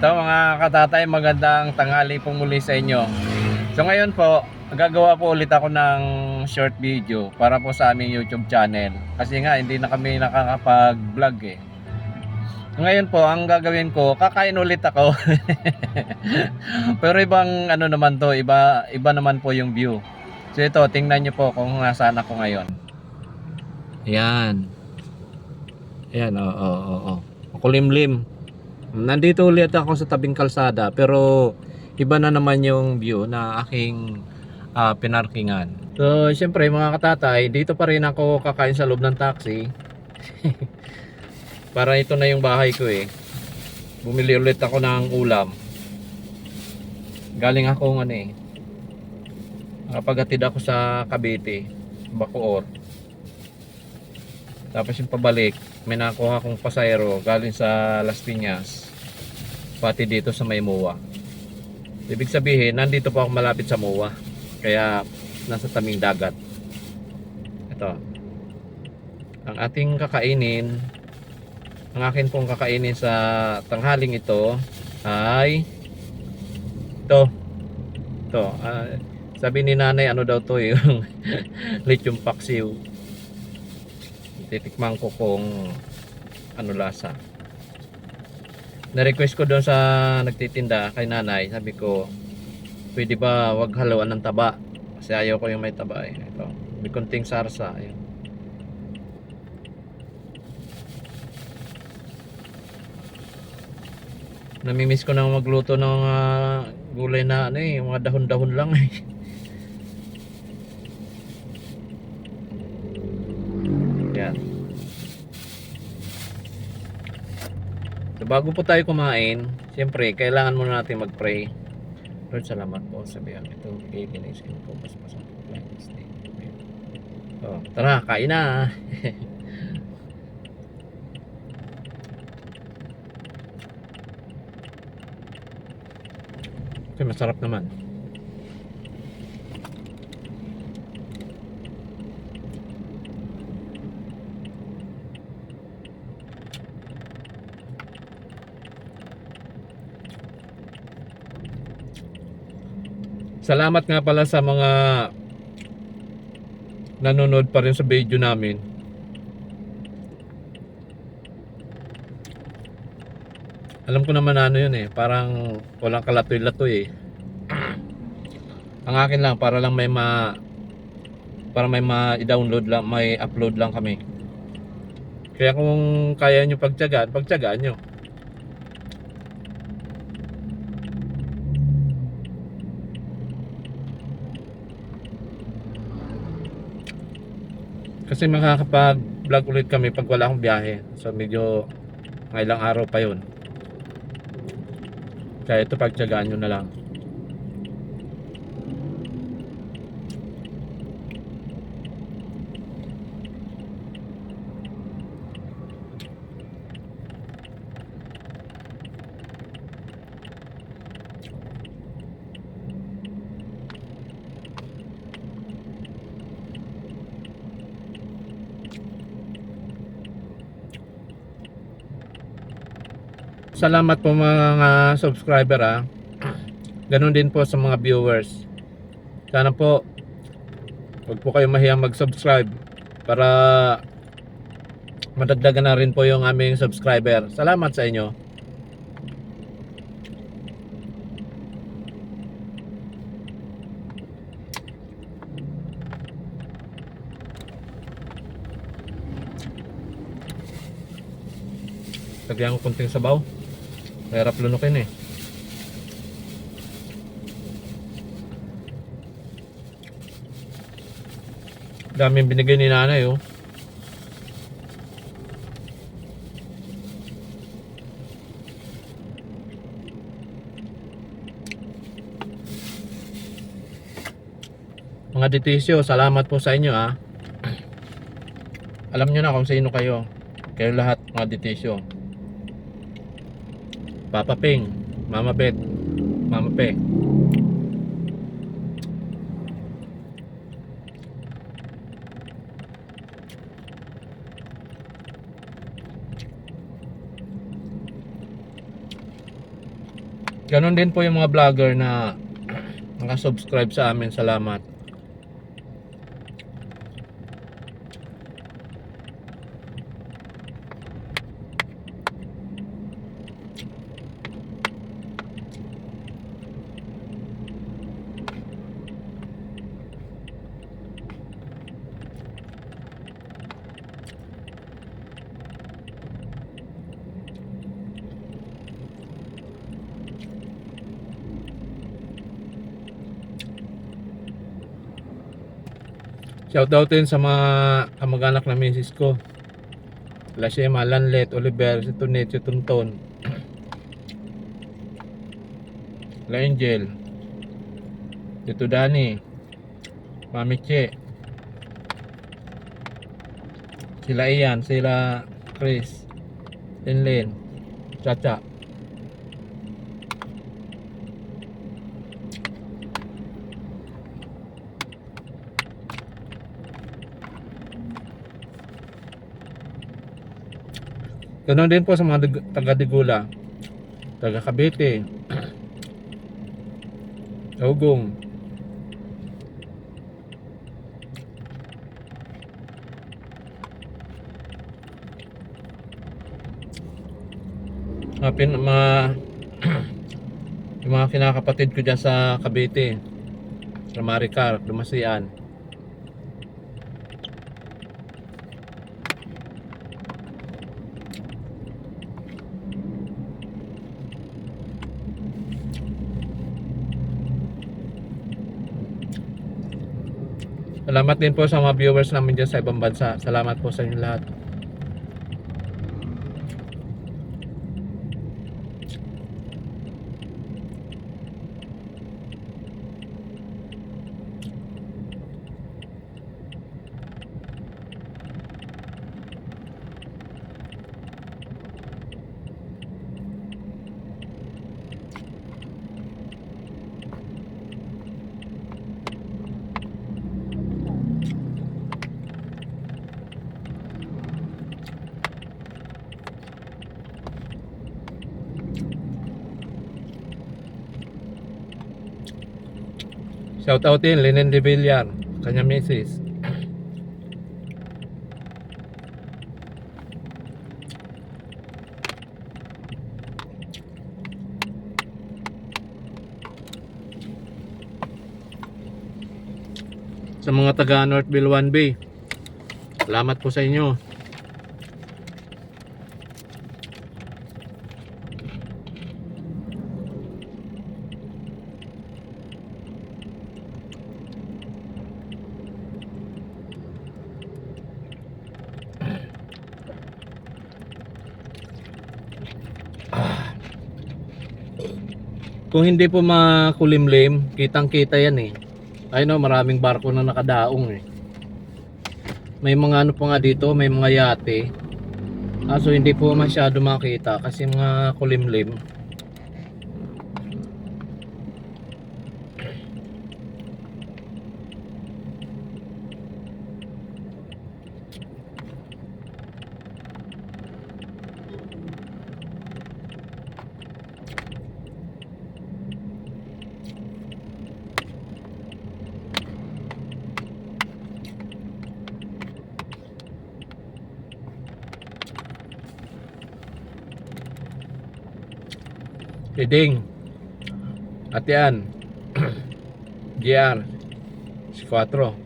Ito mga katatay, magandang tanghali po muli sa inyo. So ngayon po, gagawa po ulit ako ng short video para po sa aming YouTube channel. Kasi nga hindi na kami nakakapag-vlog eh. Ngayon po, ang gagawin ko, kakain ulit ako. Pero ibang ano naman to, iba naman po yung view. So ito, tingnan nyo po kung nasaan ako ngayon. Ayan. Ayan, oo. Makulimlim. Nandito ulit ako sa tabing kalsada pero iba na naman yung view na aking pinarkingan. So syempre mga katatay, dito pa rin ako kakain sa loob ng taxi. Para ito na yung bahay ko eh. Bumili ulit ako ng ulam. Galing ako ano eh. Nakapaghatid ako sa Cavite, Bacoor. Tapos yung pabalik, may nakuha akong pasayro galing sa Las Piñas. Pati dito sa may MOA. Ibig sabihin, nandito po ako malapit sa MOA. Kaya nasa taming dagat. Ito. Ang ating kakainin, ang akin pong kakainin sa tanghaling ito ay ito. Sabi ni nanay, ano daw to yung lithium paksiw. Titikman ko kung ano lasa. Na-request ko doon sa nagtitinda kay nanay, sabi ko pwede ba wag haluan ng taba kasi ayaw ko yung may taba eh. Ito, may konting sarsa. Ayun. Namimiss ko nang magluto ng gulay na ano eh, mga dahon-dahon lang eh. Yan. So, bago po tayo kumain, siyempre kailangan muna natin mag-pray. Lord, salamat po sa biyang ito. Kinisin ko mas masang compliance. So, tara, kain na. Okay, masarap naman. Salamat nga pala sa mga nanonood pa rin sa video namin. Alam ko naman ano yun eh, parang walang kalatoy-latoy eh. Ang akin lang para lang para may ma-download lang, may upload lang kami. Kaya kung kaya nyo pagtiyagaan nyo. Kasi makakapag-vlog ulit kami pag wala akong biyahe. So medyo ilang araw pa yun. Kaya ito pagtiyagaan nyo na lang. Salamat po mga subscriber ha. Ganun din po sa mga viewers. Sana po huwag po kayo mahiyang mag-subscribe para madagdagan na rin po yung aming subscriber. Salamat sa inyo. Lagyan ko konting sabaw. Mahirap lunukin eh. Daming binigay ni nanay oh. Mga ditisyo, salamat po sa inyo ah. Alam nyo na kung sino kayo. Kayo lahat mga ditisyo. Papa Ping, Mama Bet, Mama Pe. Ganon din po yung mga vlogger na nakasubscribe sa amin. Salamat. Shoutout din sa mga kamag-anak na misis ko. Lashema, Lanlet, Oliver, si Tunet, si Tunton, La Angel, Tito Dani, Mami Che, sila Ian, sila Chris, Linlin, Chacha. Ganon din po sa mga taga Digula, taga Cavite, Ugong, yung mga kinakapatid ko dyan sa Cavite, sa Maricar, Dumasian. Salamat din po sa mga viewers namin dyan sa ibang bansa. Salamat po sa inyo lahat. Shoutout din Linen de Villar, kanya misis. Sa mga taga Northville 1B, salamat po sa inyo. Kung hindi po makulimlim, kitang-kita yan eh. Ay no, maraming barko na nakadaong eh. May mga ano pa nga dito, may mga yate. So hindi po masyado makita kasi mga kulimlim. Hiding at yan GR 4.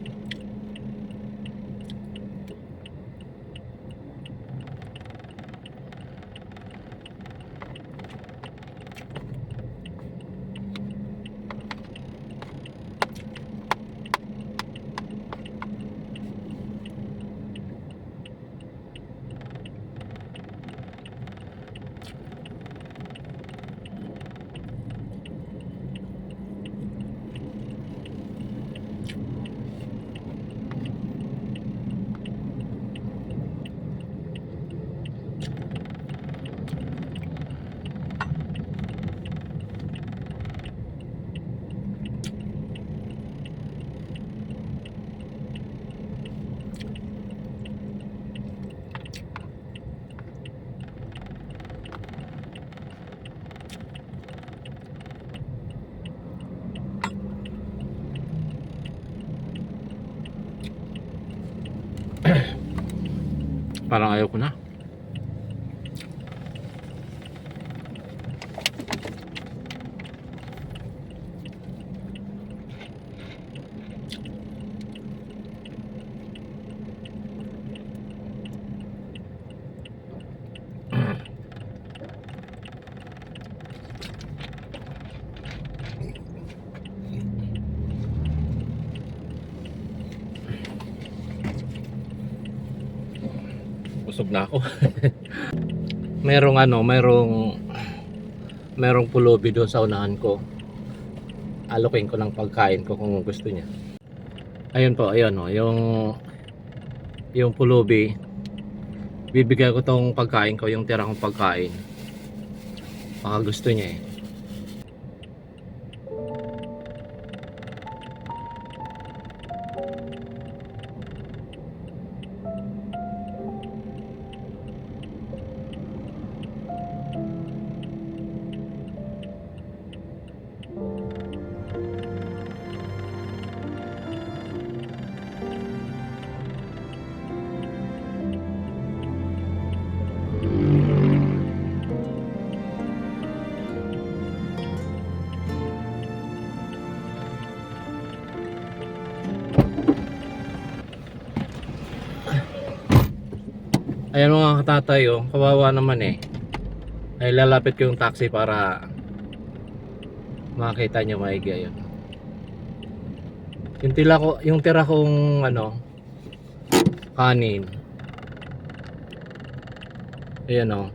Parang ayaw ko na. Busog na ako. merong pulubi doon sa unahan ko. Alokin ko ng pagkain ko kung gusto niya. Ayun po, ayun oh, yung pulubi. Bibigyan ko tong pagkain ko, yung tira kong pagkain. Baka gusto niya eh. Ayan mga katatay oh, kawawa naman eh. Ay lalapit ko yung taxi para makita nyo maigi. Ayun. Yung tira kong ano, kanin. Ayan oh.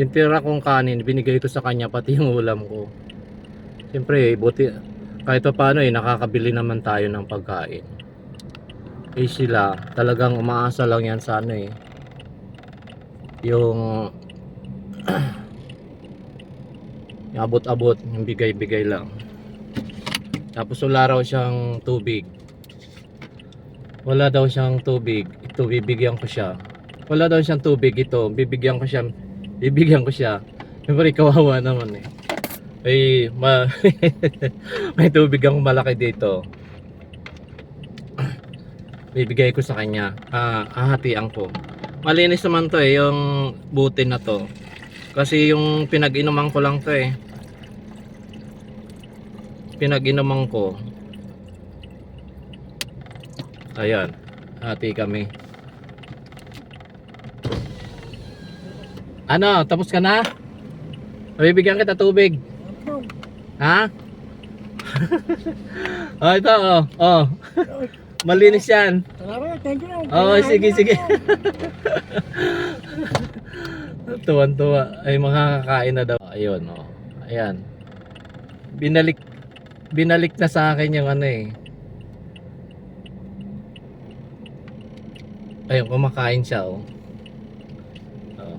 Yung tira kong kanin, binigay ko sa kanya pati yung ulam ko. Siyempre, buti kahit pa paano eh, nakakabili naman tayo ng pagkain. Eh sila, talagang umaasa lang yan sa ano eh. Yung abot-abot, yung bigay-bigay lang. Tapos wala raw siyang tubig. Wala daw siyang tubig. Ito, bibigyan ko siya. Wala daw siyang tubig ito. Bibigyan ko siya. Siyempre, kawawa naman eh. May tubig ang malaki dito. Bibigay ko sa kanya. Hahatian ko. Malinis naman to eh, yung butin na to. Kasi yung pinag-inuman ko lang to eh. Pinag-inuman ko. Ayan. Hati kami. Ano? Tapos ka na? Bibigyan kita tubig. Ha? Oh, ito oh. Oh. Malinis yan. Salamat, thank you. Oh, sige. Tuwan-tuwa. Ay, makakakain na daw. Ayun, oh. Ayan. Binalik na sa akin yung ano eh. Ayun, kumakain siya, oh. Oh.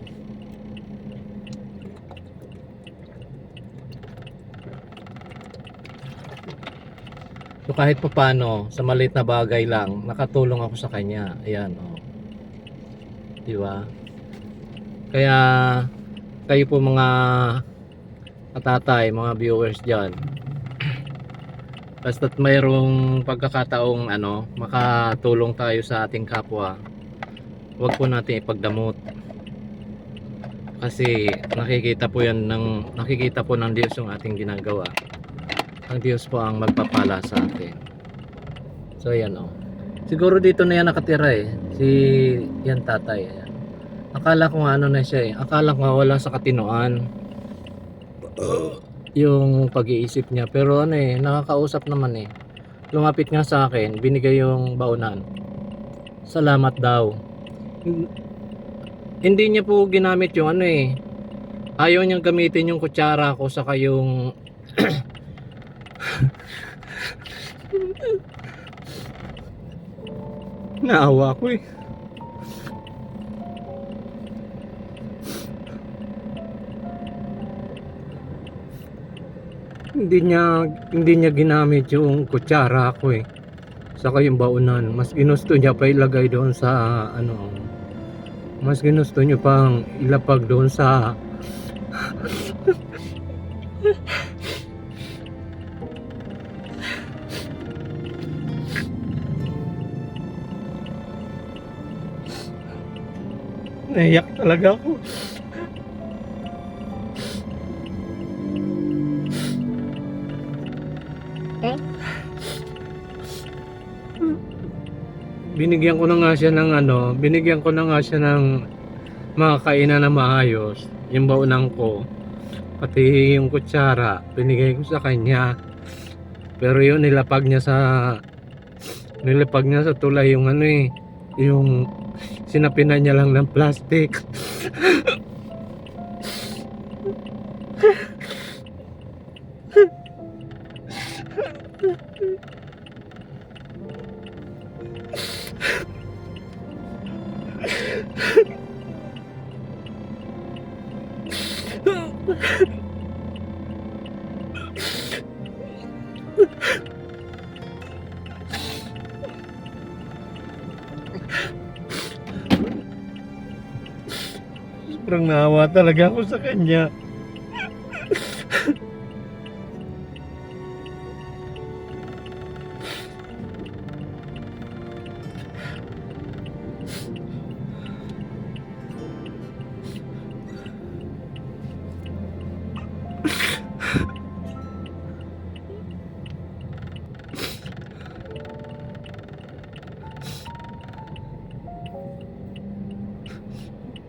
So kahit pa paano, sa maliit na bagay lang, nakatulong ako sa kanya. Ayan, oh. Di ba? Kaya kayo po mga katatay, mga viewers diyan. Basta't mayroong pagkakataong ano, makatulong tayo sa ating kapwa. Huwag po natin ipagdamot. Kasi nakikita po ng Diyos yung ating ginagawa. Ang Diyos po ang magpapala sa atin. So ayan oh. Siguro dito na yan nakatira eh. Si yan tatay. Ayan. Akala ko nga ano na siya eh. Akala ko nga wala sa katinoan yung pag-iisip niya. Pero ano eh, nakakausap naman eh. Lumapit nga sa akin, binigay yung baunan. Salamat daw. Hindi niya po ginamit yung ano eh. Ayaw niyang gamitin yung kutsara ko saka yung naawa ko eh. Hindi niya ginamit yung kutsara ko eh. Saka yung baunan. Mas ginusto niya pa ilagay doon sa ano. Mas ginusto niya pang ilapag doon sa Naiyak talaga ako. Binigyan ko na nga siya ng binigyan ko na nga siya ng makakainan na maayos. Yung baunang ko, pati yung kutsara, binigay ko sa kanya. Pero yun, nilapag niya sa tulay yung yung sinapinan niya lang ng plastic. Sobrang naawa talaga ako sa kanya.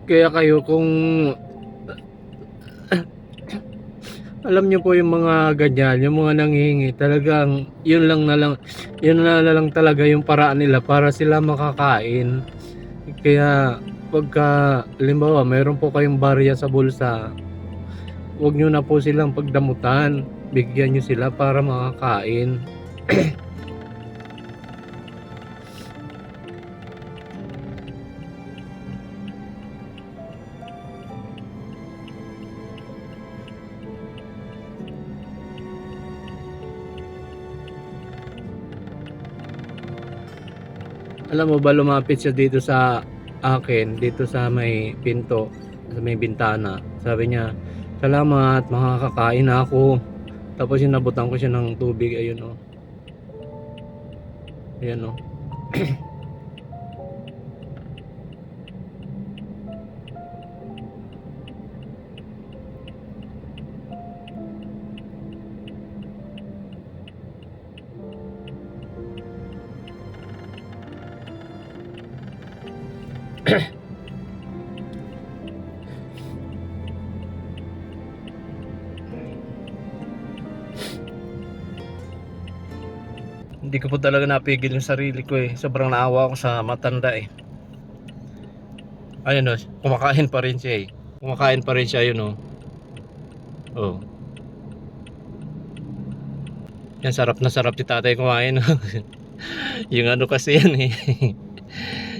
Kaya kayo kung alam niyo po yung mga ganyan, yung mga nanghihingi, talagang yun na lang talaga yung paraan nila para sila makakain. Kaya pagka halimbawa mayroon po kayong barya sa bulsa, huwag niyo na po silang pagdamutan, bigyan niyo sila para makakain. Alam mo ba, lumapit siya dito sa akin, dito sa may pinto, sa may bintana. Sabi niya, salamat, makakakain na ako. Tapos inabutan ko siya ng tubig, ayun oh. Ayan oh. Hindi ko po talaga napigil yung sarili ko eh. Sobrang naawa ako sa matanda eh. Ayun oh, kumakain pa rin siya eh. Kumakain pa rin siya, yun oh. Oh. Yan, sarap na sarap si tatay kumain. Yung ano kasi yan eh.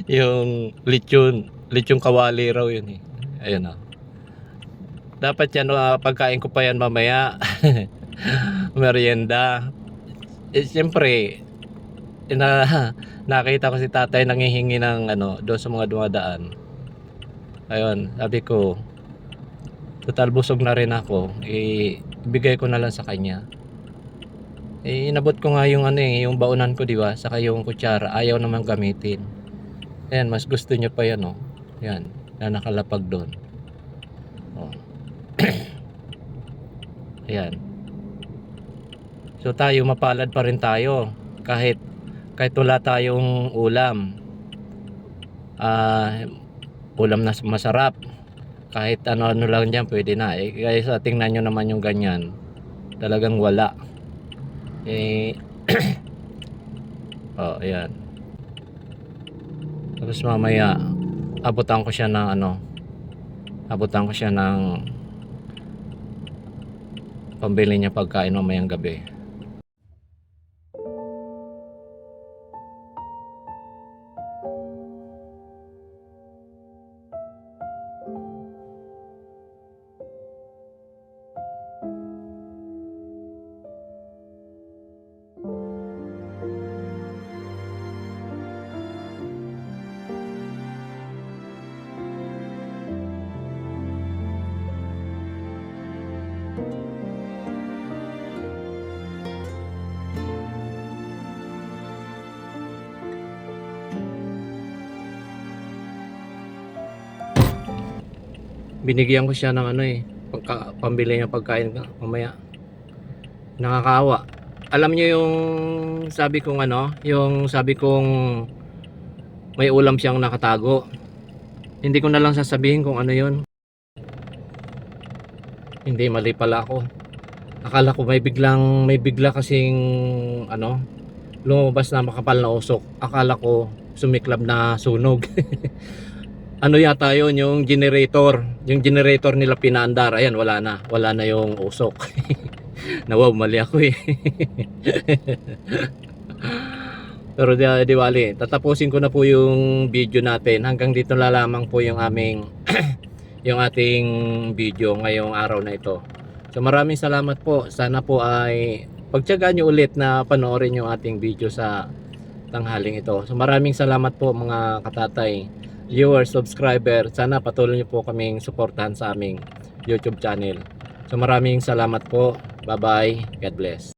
Yung lechon kawali raw yun eh. Ayun oh. Dapat yan pagkain ko pa yan mamaya. Merienda. Eh siyempre nakita ko si tatay nanghihingi ng doon sa mga dumadaan. Ayun, sabi ko total busog na rin ako, ibigay ko na lang sa kanya. Inabot ko nga yung yung baunan ko, di ba? Saka yung kutsara, ayaw naman gamitin. Ayan, mas gusto niya pa yan oh. Yan, na nakalapag doon. Oh. Ayan. So tayo, mapalad pa rin tayo kahit wala tayong ulam. Ulam na masarap. Kahit ano lang dyan, pwede na. Kaya tingnan nyo naman yung ganyan. Talagang wala. Oh, ayan. Tapos mamaya, abutan ko siya ng pambili niya pagkain mamayang gabi. Binigyan ko siya ng ano pambili niya pagkain mamaya. Nakakaawa. Alam niyo yung sabi kong yung sabi kong may ulam siyang nakatago. Hindi ko na lang sasabihin kung ano yun. Hindi, mali pala ako. Akala ko may bigla kasing lumabas na makapal na usok. Akala ko sumiklab na sunog. Ano yata yun, yung generator nila pinaandar. Ayan, wala na yung usok. Wow, mali ako Pero di wali, tatapusin ko na po yung video natin. Hanggang dito na lamang po yung aming yung ating video ngayong araw na ito. So maraming salamat po. Sana po ay pagtiyagaan nyo ulit na panoorin yung ating video sa tanghaling ito. So maraming salamat po mga katatay, viewers, subscriber. Sana patuloy nyo po kaming suportahan sa aming YouTube channel. So maraming salamat po. Bye bye. God bless.